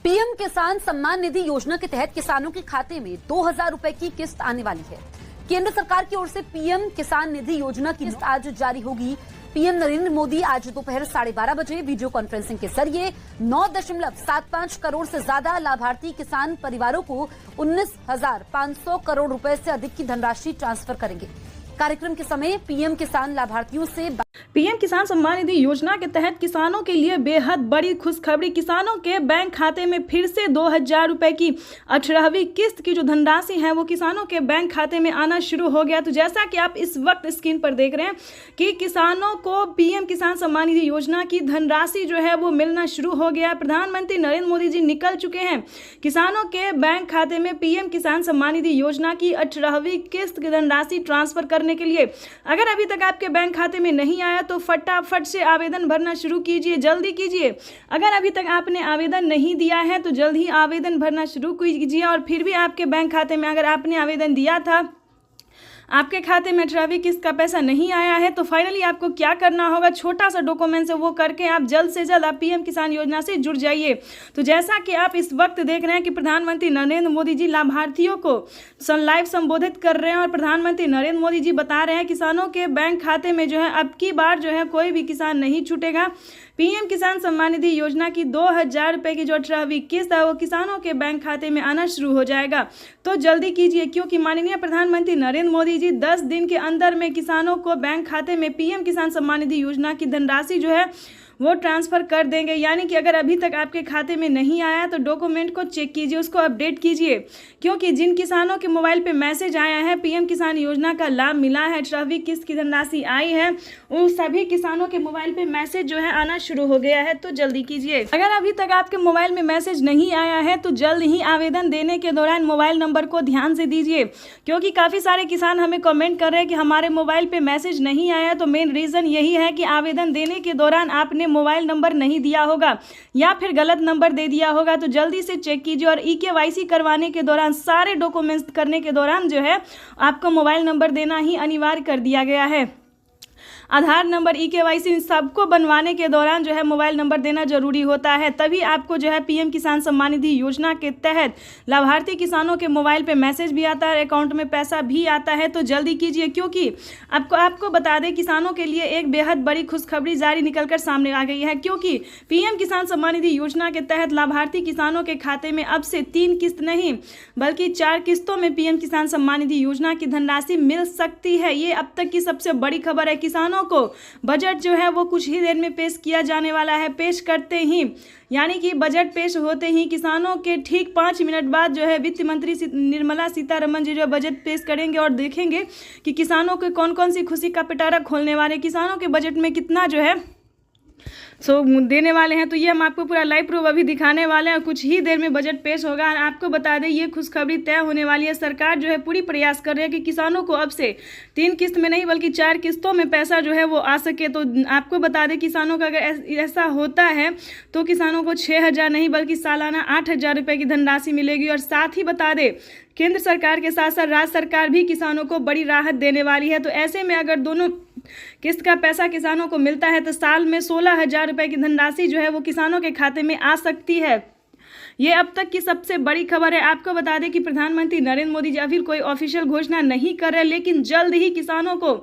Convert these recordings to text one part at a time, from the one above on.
PM किसान सम्मान निधि योजना के तहत किसानों के खाते में 2,000 रुपए की किस्त आने वाली है। केंद्र सरकार की ओर से पीएम किसान निधि योजना की किस्त आज जारी होगी। पीएम नरेंद्र मोदी आज दोपहर 12:30 बजे वीडियो कॉन्फ्रेंसिंग के जरिए 9.75 करोड़ से ज्यादा लाभार्थी किसान परिवारों को 19,500 करोड़ रुपए से अधिक की धनराशि ट्रांसफर करेंगे। कार्यक्रम के समय पीएम किसान लाभार्थियों से पीएम किसान सम्मान निधि योजना के तहत किसानों के लिए बेहद बड़ी खुशखबरी। किसानों के बैंक खाते में फिर से 2,000 रुपए की 18वीं किस्त की जो धनराशि है वो किसानों के बैंक खाते में आना शुरू हो गया। तो जैसा कि आप इस वक्त स्क्रीन पर देख रहे हैं कि किसानों को पीएम किसान सम्मान निधि योजना की धनराशि जो है वो मिलना शुरू हो गया। प्रधानमंत्री नरेंद्र मोदी जी निकल चुके हैं किसानों के बैंक खाते में पीएम किसान सम्मान निधि योजना की 18वीं किस्त की धनराशि ट्रांसफर करने के लिए। अगर अभी तक आपके बैंक खाते में नहीं आया तो फटाफट से आवेदन भरना शुरू कीजिए, जल्दी कीजिए। अगर अभी तक आपने आवेदन नहीं दिया है तो जल्द ही आवेदन भरना शुरू कीजिए। और फिर भी आपके बैंक खाते में अगर आपने आवेदन दिया था, आपके खाते में 18वीं किस्त का पैसा नहीं आया है, तो फाइनली आपको क्या करना होगा, छोटा सा डॉक्यूमेंट है वो करके आप जल्द से जल्द आप पीएम किसान योजना से जुड़ जाइए। तो जैसा कि आप इस वक्त देख रहे हैं कि प्रधानमंत्री नरेंद्र मोदी जी लाभार्थियों को लाइव संबोधित कर रहे हैं और प्रधानमंत्री नरेंद्र मोदी जी बता रहे हैं किसानों के बैंक खाते में जो है अब की बार जो है कोई भी किसान नहीं छूटेगा। पीएम किसान सम्मान निधि योजना की 2,000 रुपए की जो 18वीं किस्त है वो किसानों के बैंक खाते में आना शुरू हो जाएगा। तो जल्दी कीजिए, क्योंकि माननीय प्रधानमंत्री नरेंद्र मोदी जी 10 दिन के अंदर में किसानों को बैंक खाते में पीएम किसान सम्मान निधि योजना की धनराशि जो है वो ट्रांसफर कर देंगे। यानी कि अगर अभी तक आपके खाते में नहीं आया तो डॉक्यूमेंट को चेक कीजिए, उसको अपडेट कीजिए, क्योंकि जिन किसानों के मोबाइल पे मैसेज आया है पीएम किसान योजना का लाभ मिला है, 18वीं किस्त की धनराशि आई है, उन सभी किसानों के मोबाइल पे मैसेज जो है आना शुरू हो गया है। तो जल्दी कीजिए। अगर अभी तक आपके मोबाइल में मैसेज नहीं आया है तो जल्द ही आवेदन देने के दौरान मोबाइल नंबर को ध्यान से दीजिए, क्योंकि काफ़ी सारे किसान हमें कमेंट कर रहे हैं कि हमारे मोबाइल पे मैसेज नहीं आया। तो मेन रीज़न यही है कि आवेदन देने के दौरान आपने मोबाइल नंबर नहीं दिया होगा या फिर गलत नंबर दे दिया होगा। तो जल्दी से चेक कीजिए। और ईकेवाईसी करवाने के दौरान, सारे डॉक्यूमेंट्स करने के दौरान जो है आपको मोबाइल नंबर देना ही अनिवार्य कर दिया गया है। आधार नंबर, ईकेवाईसी सबको बनवाने के दौरान जो है मोबाइल नंबर देना जरूरी होता है, तभी आपको जो है पीएम किसान सम्मान निधि योजना के तहत लाभार्थी किसानों के मोबाइल पे मैसेज भी आता है, अकाउंट में पैसा भी आता है। तो जल्दी कीजिए, क्योंकि आपको बता दें किसानों के लिए एक बेहद बड़ी खुशखबरी जारी निकलकर सामने आ गई है, क्योंकि पीएम किसान सम्मान निधि योजना के तहत लाभार्थी किसानों के खाते में अब से 3 किस्त नहीं बल्कि 4 किस्तों में पीएम किसान सम्मान निधि योजना की धनराशि मिल सकती है। ये अब तक की सबसे बड़ी खबर है। किसानों को बजट जो है वो कुछ ही देर में पेश किया जाने वाला है। पेश करते ही, यानी कि बजट पेश होते ही किसानों के ठीक 5 मिनट बाद जो है वित्त मंत्री निर्मला सीतारमण जी जो बजट पेश करेंगे और देखेंगे कि किसानों को कौन कौन सी खुशी का पिटारा खोलने वाले, किसानों के बजट में कितना जो है देने वाले हैं। तो ये हम आपको पूरा लाइव प्रूफ अभी दिखाने वाले हैं। कुछ ही देर में बजट पेश होगा और आपको बता दें ये खुशखबरी तय होने वाली है। सरकार जो है पूरी प्रयास कर रही है कि किसानों को अब से 3 किस्त में नहीं बल्कि 4 किस्तों में पैसा जो है वो आ सके। तो आपको बता दें किसानों का अगर ऐसा होता है तो किसानों को 6,000 नहीं बल्कि सालाना 8,000 रुपये की धनराशि मिलेगी। और साथ ही बता दें केंद्र सरकार के साथ साथ राज्य सरकार भी किसानों को बड़ी राहत देने वाली है। तो ऐसे में अगर दोनों किस्त का पैसा किसानों को मिलता है तो साल में 16,000 रुपये की धनराशि जो है वो किसानों के खाते में आ सकती है। ये अब तक की सबसे बड़ी खबर है। आपको बता दें कि प्रधानमंत्री नरेंद्र मोदी जी अभी कोई ऑफिशियल घोषणा नहीं कर रहे, लेकिन जल्द ही किसानों को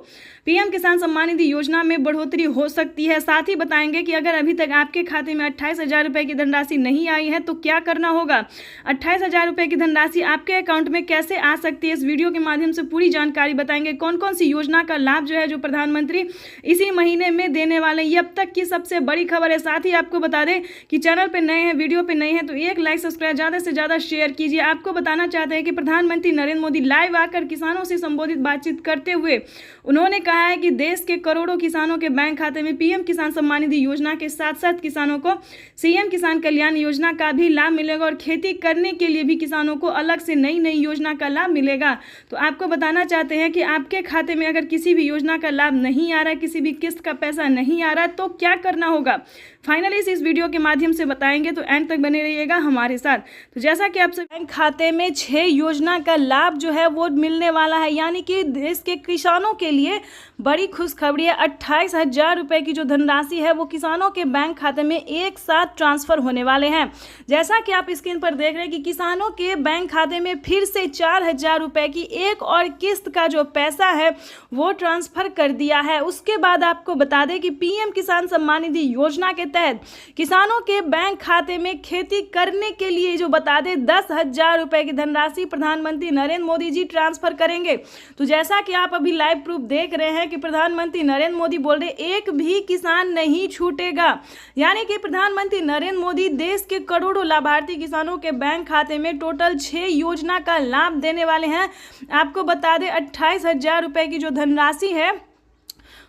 पीएम किसान सम्मान निधि योजना में बढ़ोतरी हो सकती है। साथ ही बताएंगे कि अगर अभी तक आपके खाते में 28,000 रुपये की धनराशि नहीं आई है तो क्या करना होगा, 28,000 रुपये की धनराशि आपके अकाउंट में कैसे आ सकती है। इस वीडियो के माध्यम से पूरी जानकारी बताएंगे। कौन कौन सी योजना का लाभ जो है जो प्रधानमंत्री इसी महीने में देने वाले हैं। ये अब तक की सबसे बड़ी खबर है। साथ ही आपको बता दें कि चैनल पर नए हैं, वीडियो पर नए हैं तो एक लाइक सब्सक्राइब ज़्यादा से ज़्यादा शेयर कीजिए। आपको बताना चाहते हैं कि प्रधानमंत्री नरेंद्र मोदी लाइव आकर किसानों से संबोधित बातचीत करते हुए उन्होंने कहा है कि देश के करोड़ों किसानों के बैंक खाते में पीएम किसान सम्मान निधि योजना के साथ साथ किसानों को सीएम किसान कल्याण योजना का भी लाभ मिलेगा और खेती करने के लिए भी किसानों को अलग से नई नई योजना का लाभ मिलेगा। तो आपको बताना चाहते हैं कि आपके खाते में अगर किसी भी योजना का लाभ नहीं आ रहा है, किसी भी किस्त का पैसा नहीं आ रहा, तो क्या करना होगा फाइनली इस वीडियो के माध्यम से बताएंगे। तो एंड तक बने रहिएगा। जुड़िएगा हमारे साथ। तो जैसा कि आपसे बैंक खाते में 6 योजना का लाभ जो है वो मिलने वाला है, यानी कि देश के किसानों के लिए बड़ी खुशखबरी है। 28,000 रुपये की जो धनराशि है वो किसानों के बैंक खाते में एक साथ ट्रांसफर होने वाले हैं। जैसा कि आप स्क्रीन पर देख रहे हैं कि किसानों के बैंक खाते में फिर से 4,000 रुपये की एक और किस्त का जो पैसा है वो ट्रांसफर कर दिया है। उसके बाद आपको बता दें कि पीएम किसान सम्मान निधि योजना के तहत किसानों के बैंक खाते में खेती करने के लिए जो बता दें 10,000 रुपये की धनराशि प्रधानमंत्री नरेंद्र मोदी जी ट्रांसफर करेंगे। तो जैसा कि आप अभी लाइव प्रूफ देख रहे हैं कि प्रधानमंत्री नरेंद्र मोदी बोल रहे एक भी किसान नहीं छूटेगा, यानी कि प्रधानमंत्री नरेंद्र मोदी देश के करोड़ों लाभार्थी किसानों के बैंक खाते में टोटल 6 योजना का लाभ देने वाले हैं। आपको बता दें 28,000 रुपये की जो धनराशि है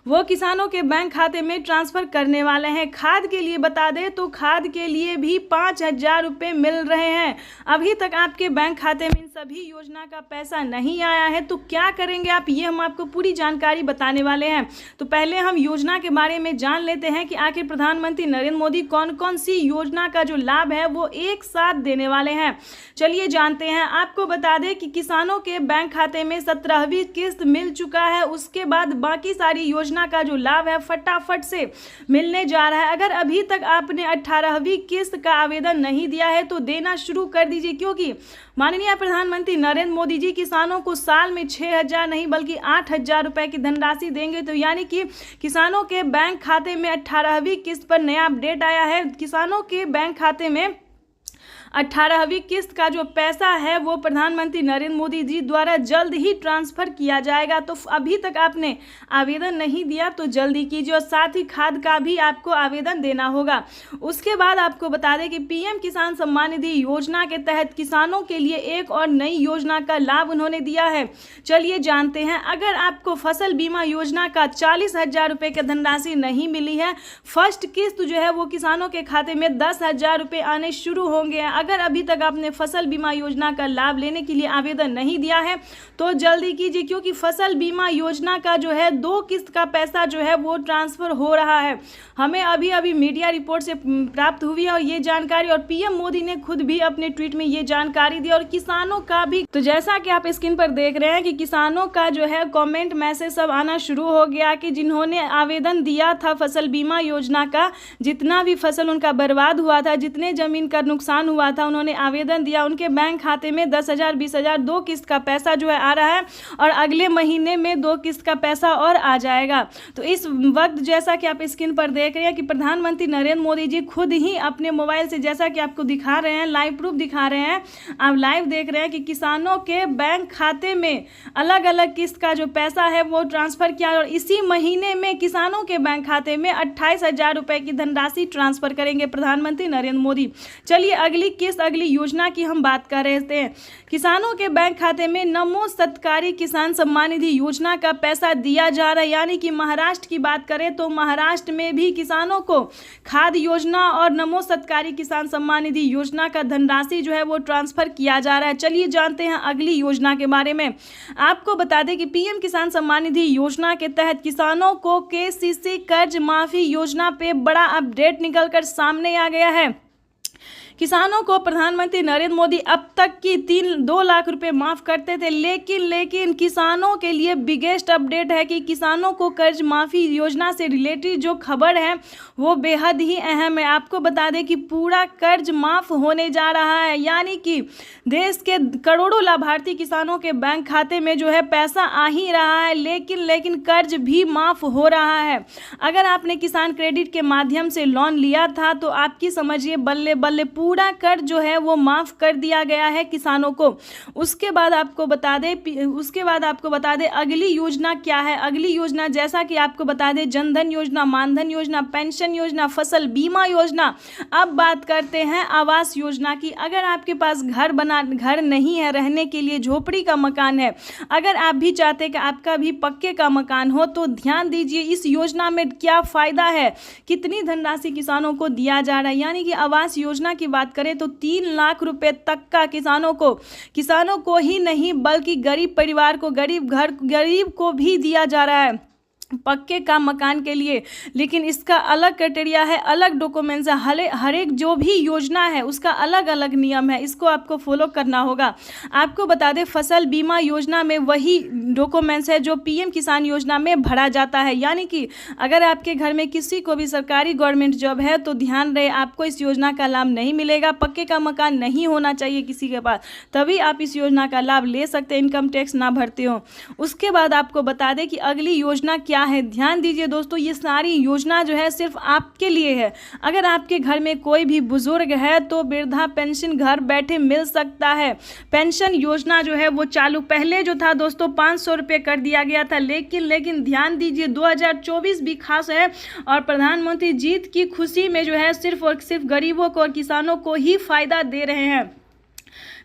वो किसानों के बैंक खाते में ट्रांसफर करने वाले हैं। खाद के लिए बता दें तो खाद के लिए भी 5,000 रुपये मिल रहे हैं। अभी तक आपके बैंक खाते में इन सभी योजना का पैसा नहीं आया है, तो क्या करेंगे आप, ये हम आपको पूरी जानकारी बताने वाले हैं। तो पहले हम योजना के बारे में जान लेते हैं कि आखिर प्रधानमंत्री नरेंद्र मोदी कौन कौन सी योजना का जो लाभ है वो एक साथ देने वाले हैं। चलिए जानते हैं। आपको बता दें कि किसानों के बैंक खाते में 17वीं किस्त मिल चुका है। उसके बाद बाकी सारी योजना का जो लाभ है फटाफट से मिलने जा रहा है। अगर अभी तक आपने 18वीं किस्त का आवेदन नहीं दिया है तो देना शुरू कर दीजिए, क्योंकि माननीय प्रधानमंत्री नरेंद्र मोदी जी किसानों को साल में 6,000 नहीं बल्कि 8,000 रुपए की धनराशि देंगे। तो यानी कि किसानों के बैंक खाते में 18वीं किस्त पर नया अपडेट आया है। किसानों के बैंक खाते में 18वीं किस्त का जो पैसा है वो प्रधानमंत्री नरेंद्र मोदी जी द्वारा जल्द ही ट्रांसफर किया जाएगा। तो अभी तक आपने आवेदन नहीं दिया तो जल्दी कीजिए, और साथ ही खाद का भी आपको आवेदन देना होगा। उसके बाद आपको बता दें कि पीएम किसान सम्मान निधि योजना के तहत किसानों के लिए एक और नई योजना का लाभ उन्होंने दिया है। चलिए जानते हैं। अगर आपको फसल बीमा योजना का 40,000 रुपये की धनराशि नहीं मिली है, फर्स्ट किस्त जो है वो किसानों के खाते में 10,000 रुपये आने शुरू होंगे। अगर अभी तक आपने फसल बीमा योजना का लाभ लेने के लिए आवेदन नहीं दिया है तो जल्दी कीजिए, क्योंकि फसल बीमा योजना का जो है 2 किस्त का पैसा जो है वो ट्रांसफर हो रहा है। हमें अभी अभी मीडिया रिपोर्ट से प्राप्त हुई है और ये जानकारी, और पीएम मोदी ने खुद भी अपने ट्वीट में ये जानकारी दी, और किसानों का भी। तो जैसा कि आप स्क्रीन पर देख रहे हैं कि किसानों का जो है कमेंट मैसेज सब आना शुरू हो गया कि जिन्होंने आवेदन दिया था फसल बीमा योजना का, जितना भी फसल उनका बर्बाद हुआ था, जितने जमीन का नुकसान हुआ था, उन्होंने आवेदन दिया, उनके बैंक खाते में 10,000 20,000 2 किस्त का पैसा जो है आ रहा है, और अगले महीने में 2 किस्त का पैसा और आ जाएगा। तो इस वक्त जैसा कि आप स्क्रीन पर देख रहे हैं कि प्रधानमंत्री नरेंद्र मोदी जी खुद ही अपने मोबाइल से, जैसा कि आपको दिखा रहे हैं, लाइव प्रूफ दिखा रहे हैं, आप लाइव देख रहे हैं कि किसानों के बैंक खाते में अलग अलग किस्त का जो पैसा है वो ट्रांसफर किया, और इसी महीने में किसानों के बैंक खाते में 28,000 रुपये की धनराशि ट्रांसफर करेंगे प्रधानमंत्री नरेंद्र मोदी। चलिए अगली किस्त, अगली योजना की हम बात कर रहे थे। किसानों के बैंक खाते में नमो सत्कारी किसान सम्मान निधि योजना का पैसा दिया जा रहा है, यानी कि महाराष्ट्र की बात करें तो महाराष्ट्र में भी किसानों को खाद योजना और नमो सत्कारी किसान सम्मान निधि योजना का धनराशि जो है वो ट्रांसफर किया जा रहा है। चलिए जानते हैं अगली योजना के बारे में। आपको बता दें कि पीएम किसान सम्मान निधि योजना के तहत किसानों को केसीसी कर्ज माफी योजना पे बड़ा अपडेट निकलकर सामने आ गया है। किसानों को प्रधानमंत्री नरेंद्र मोदी अब तक की 2 लाख रुपए माफ करते थे, लेकिन किसानों के लिए बिगेस्ट अपडेट है कि किसानों को कर्ज माफी योजना से रिलेटेड जो खबर है वो बेहद ही अहम है। आपको बता दें कि पूरा कर्ज माफ होने जा रहा है, यानी कि देश के करोड़ों लाभार्थी किसानों के बैंक खाते में जो है पैसा आ ही रहा है, लेकिन कर्ज भी माफ हो रहा है। अगर आपने किसान क्रेडिट के माध्यम से लोन लिया था तो आपकी समझिए बल्ले बल्ले पूरा कर्ज जो है वो माफ कर दिया गया है किसानों को। उसके बाद आपको बता दें अगली योजना क्या है। अगली योजना जैसा कि आपको बता दें जनधन योजना, मानधन योजना, पेंशन योजना, फसल बीमा योजना। अब बात करते हैं आवास योजना की। अगर आपके पास घर नहीं है रहने के लिए, झोपड़ी का मकान है, अगर आप भी चाहते हैं कि आपका भी पक्के का मकान हो तो ध्यान दीजिए इस योजना में क्या फायदा है, कितनी धनराशि किसानों को दिया जा रहा है। यानी कि आवास योजना की बात करें तो 3 लाख रुपए तक का किसानों को ही नहीं बल्कि गरीब परिवार को, गरीब को भी दिया जा रहा है। पक्के का मकान के लिए, लेकिन इसका अलग क्राइटेरिया है, अलग डॉक्यूमेंट्स है, हर एक जो भी योजना है उसका अलग अलग नियम है, इसको आपको फॉलो करना होगा। आपको बता दें फसल बीमा योजना में वही डॉक्यूमेंट्स है जो पीएम किसान योजना में भरा जाता है। यानी कि अगर आपके घर में किसी को भी सरकारी गवर्नमेंट जॉब है तो ध्यान रहे आपको इस योजना का लाभ नहीं मिलेगा। पक्के का मकान नहीं होना चाहिए किसी के पास, तभी आप इस योजना का लाभ ले सकते हैं, इनकम टैक्स ना भरते हो। उसके बाद आपको बता दें कि अगली योजना क्या है। ध्यान दीजिए दोस्तों, ये सारी योजना जो है सिर्फ आपके लिए है। अगर आपके घर में कोई भी बुजुर्ग है तो वृद्धा पेंशन घर बैठे मिल सकता है। पेंशन योजना जो है वो चालू पहले जो था दोस्तों 500 रुपये कर दिया गया था, लेकिन ध्यान दीजिए 2024 भी खास है और प्रधानमंत्री जीत की खुशी में जो है सिर्फ और सिर्फ गरीबों को और किसानों को ही फायदा दे रहे हैं।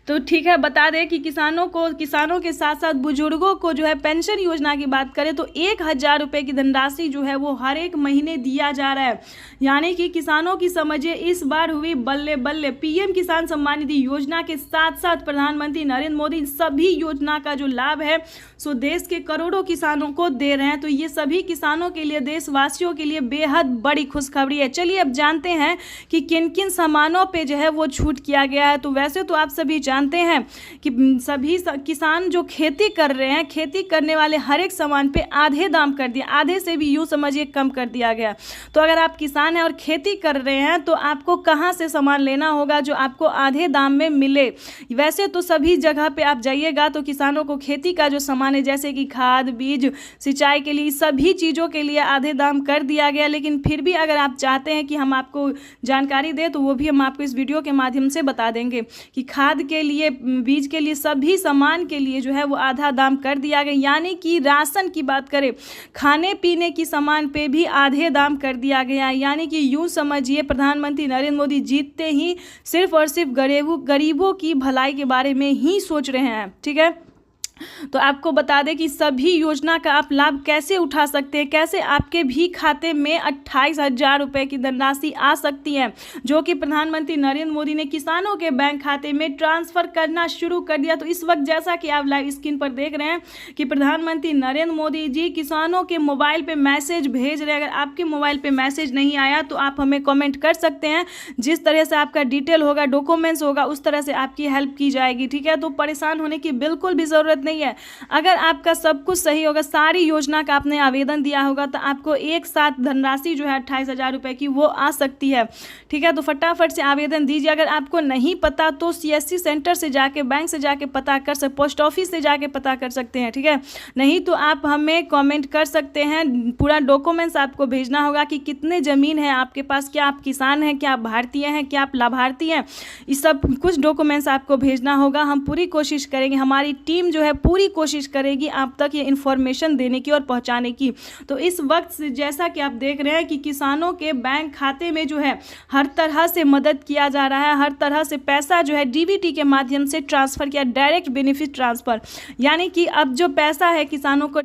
तो ठीक है, बता दें कि किसानों के साथ साथ बुजुर्गों को जो है पेंशन योजना की बात करें तो 1000 रुपये की धनराशि जो है वो हर एक महीने दिया जा रहा है। यानी कि किसानों की समझिए इस बार हुई बल्ले बल्ले। पीएम किसान सम्मान निधि योजना के साथ साथ प्रधानमंत्री नरेंद्र मोदी सभी योजना का जो लाभ है सो देश के करोड़ों किसानों को दे रहे हैं। तो ये सभी किसानों के लिए, देशवासियों के लिए बेहद बड़ी खुशखबरी है। चलिए अब जानते हैं कि किन किन सामानों पे जो है वो छूट किया गया है। तो वैसे तो आप सभी जानते हैं कि सभी किसान जो खेती कर रहे हैं, खेती करने वाले हर एक सामान पे आधे दाम कर दिया, आधे से भी यूँ समझिए कम कर दिया गया। तो अगर आप किसान हैं और खेती कर रहे हैं तो आपको कहाँ से सामान लेना होगा जो आपको आधे दाम में मिले। वैसे तो सभी जगह पे आप जाइएगा तो किसानों को खेती का जो सामान है जैसे कि खाद, बीज, सिंचाई के लिए सभी चीज़ों के लिए आधे दाम कर दिया गया। लेकिन फिर भी अगर आप चाहते हैं कि हम आपको जानकारी दें तो वो भी हम आपको इस वीडियो के माध्यम से बता देंगे कि खाद के लिए, बीज के लिए, सभी सामान के लिए जो है वो आधा दाम कर दिया गया। यानी कि राशन की बात करें, खाने पीने की सामान पे भी आधे दाम कर दिया गया। यानी कि यूँ समझिए प्रधानमंत्री नरेंद्र मोदी जीतते ही सिर्फ और सिर्फ गरीबों की भलाई के बारे में ही सोच रहे हैं। ठीक है, तो आपको बता दें कि सभी योजना का आप लाभ कैसे उठा सकते हैं, कैसे आपके भी खाते में 28,000 रुपये की धनराशि आ सकती है जो कि प्रधानमंत्री नरेंद्र मोदी ने किसानों के बैंक खाते में ट्रांसफ़र करना शुरू कर दिया। तो इस वक्त जैसा कि आप लाइव स्क्रीन पर देख रहे हैं कि प्रधानमंत्री नरेंद्र मोदी जी किसानों के मोबाइल पे मैसेज भेज रहे हैं। अगर आपके मोबाइल पे मैसेज नहीं आया तो आप हमें कमेंट कर सकते हैं, जिस तरह से आपका डिटेल होगा, डॉक्यूमेंट्स होगा, उस तरह से आपकी हेल्प की जाएगी। ठीक है, तो परेशान होने की बिल्कुल भी ज़रूरत नहीं है। अगर आपका सब कुछ सही होगा, सारी योजना का आपने आवेदन दिया होगा तो आपको एक साथ धनराशि जो है 28,000 रुपये की वो आ सकती है। ठीक है, तो फटाफट से आवेदन दीजिए। अगर आपको नहीं पता तो CSC सेंटर से जाके, बैंक से जाके पता कर सकते, पोस्ट ऑफिस से जाके पता कर सकते हैं। ठीक है, नहीं तो आप हमें कमेंट कर सकते हैं। पूरा डॉक्यूमेंट्स आपको भेजना होगा कि कितने ज़मीन है आपके पास, क्या आप किसान हैं, क्या आप भारतीय हैं, क्या आप लाभार्थी हैं, इस सब कुछ डॉक्यूमेंट्स आपको भेजना होगा। हम पूरी कोशिश करेंगे, हमारी टीम जो है पूरी कोशिश करेगी आप तक ये इन्फॉर्मेशन देने की और पहुंचाने की। तो इस वक्त से जैसा कि आप देख रहे हैं कि किसानों के बैंक खाते में जो है हर तरह से मदद किया जा रहा है, हर तरह से पैसा जो है DBT के माध्यम से ट्रांसफ़र किया, डायरेक्ट बेनिफिट ट्रांसफ़र। यानी कि अब जो पैसा है किसानों को